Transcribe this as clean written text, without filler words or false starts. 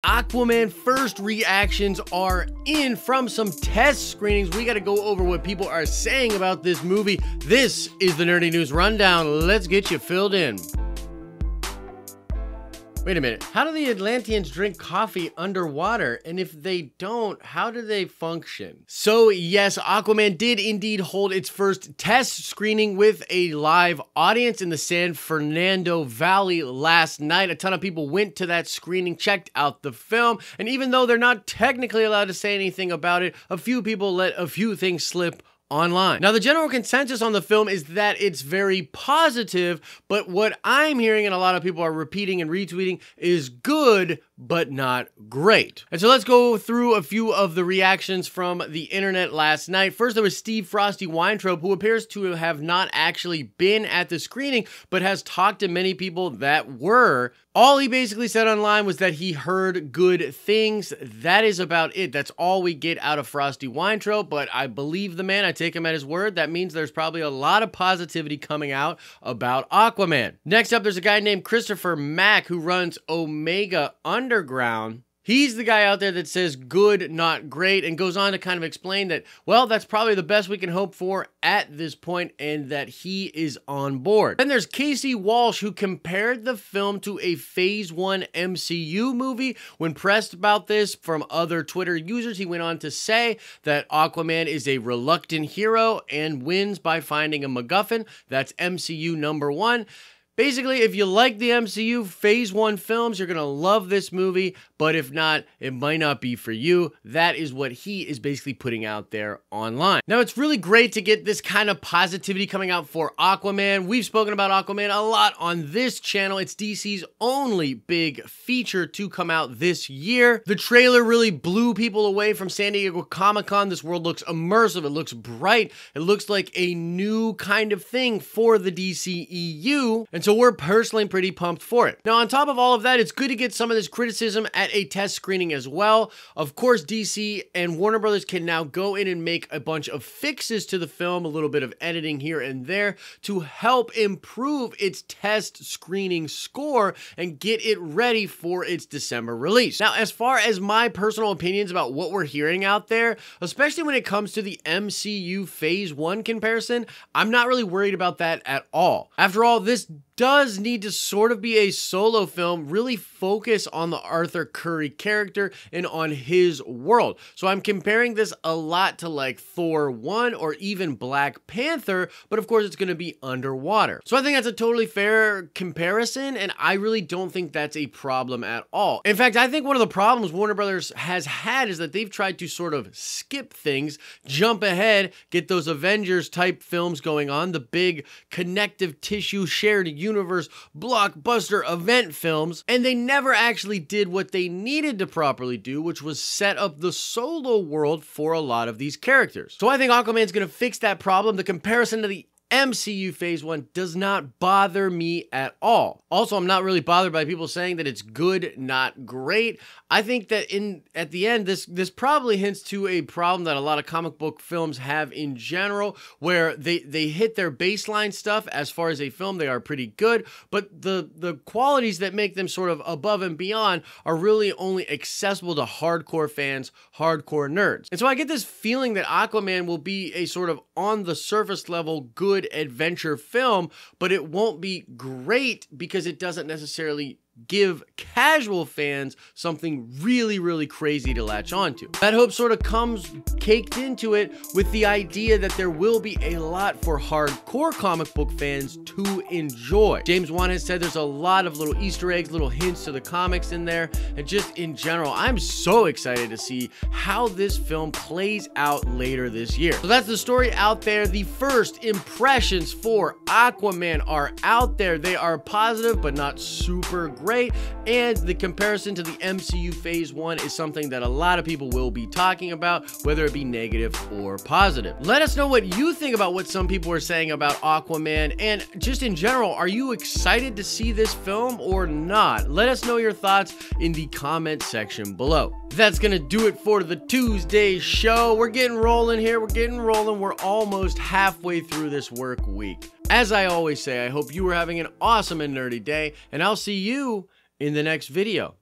Aquaman first reactions are in from some test screenings. We got to go over what people are saying about this movie. This is the Nerdy News Rundown. Let's get you filled in. Wait a minute, how do the Atlanteans drink coffee underwater? And if they don't, how do they function? So yes, Aquaman did indeed hold its first test screening with a live audience in the San Fernando Valley last night. A ton of people went to that screening, checked out the film, and even though they're not technically allowed to say anything about it, a few people let a few things slip online. Now, the general consensus on the film is that it's very positive, but what I'm hearing and a lot of people are repeating and retweeting is good, but not great. And so let's go through a few of the reactions from the internet last night. First, there was Steve Frosty Weintraub, who appears to have not actually been at the screening, but has talked to many people that were. All he basically said online was that he heard good things. That is about it. That's all we get out of Frosty Weintraub, but I believe the man. I take him at his word. That means there's probably a lot of positivity coming out about Aquaman. Next up, there's a guy named Christopher Mack who runs Omega Underground. He's the guy out there that says good, not great, and goes on to kind of explain that, well, that's probably the best we can hope for at this point, and that he is on board. Then there's Casey Walsh, who compared the film to a Phase 1 MCU movie. When pressed about this from other Twitter users, he went on to say that Aquaman is a reluctant hero and wins by finding a MacGuffin. That's MCU #1. Basically, if you like the MCU Phase 1 films, you're going to love this movie, but if not, it might not be for you. That is what he is basically putting out there online. Now, it's really great to get this kind of positivity coming out for Aquaman. We've spoken about Aquaman a lot on this channel. It's DC's only big feature to come out this year. The trailer really blew people away from San Diego Comic-Con. This world looks immersive. It looks bright. It looks like a new kind of thing for the DCEU. And so we're personally pretty pumped for it. Now, on top of all of that, it's good to get some of this criticism at a test screening as well. Of course, DC and Warner Brothers can now go in and make a bunch of fixes to the film, a little bit of editing here and there to help improve its test screening score and get it ready for its December release. Now, as far as my personal opinions about what we're hearing out there, especially when it comes to the MCU Phase 1 comparison, I'm not really worried about that at all. After all, this does need to sort of be a solo film, really focus on the Arthur Curry character and on his world. So I'm comparing this a lot to like Thor 1 or even Black Panther, but of course it's going to be underwater. So I think that's a totally fair comparison, and I really don't think that's a problem at all. In fact, I think one of the problems Warner Brothers has had is that they've tried to sort of skip things, jump ahead, get those Avengers type films going on, the big connective tissue shared universe blockbuster event films, and they never actually did what they needed to properly do, which was set up the solo world for a lot of these characters. So I think Aquaman's gonna fix that problem. The comparison to the MCU Phase 1 does not bother me at all. Also, I'm not really bothered by people saying that it's good, not great. I think that at the end, this probably hints to a problem that a lot of comic book films have in general, where they hit their baseline stuff as far as a film, they are pretty good, but the qualities that make them sort of above and beyond are really only accessible to hardcore fans, hardcore nerds. And so I get this feeling that Aquaman will be a sort of on the surface level good adventure film, but it won't be great because it doesn't necessarily give casual fans something really, really crazy to latch onto. That hope sort of comes caked into it with the idea that there will be a lot for hardcore comic book fans to enjoy. James Wan has said there's a lot of little Easter eggs, little hints to the comics in there, and just in general, I'm so excited to see how this film plays out later this year. So that's the story out there. The first impressions for Aquaman are out there. They are positive, but not super great. And the comparison to the MCU Phase 1 is something that a lot of people will be talking about, whether it be negative or positive. Let us know what you think about what some people are saying about Aquaman, and just in general, are you excited to see this film or not? Let us know your thoughts in the comment section below. That's gonna do it for the Tuesday show. We're getting rolling here. We're getting rolling. We're almost halfway through this work week. As I always say, I hope you are having an awesome and nerdy day, and I'll see you in the next video.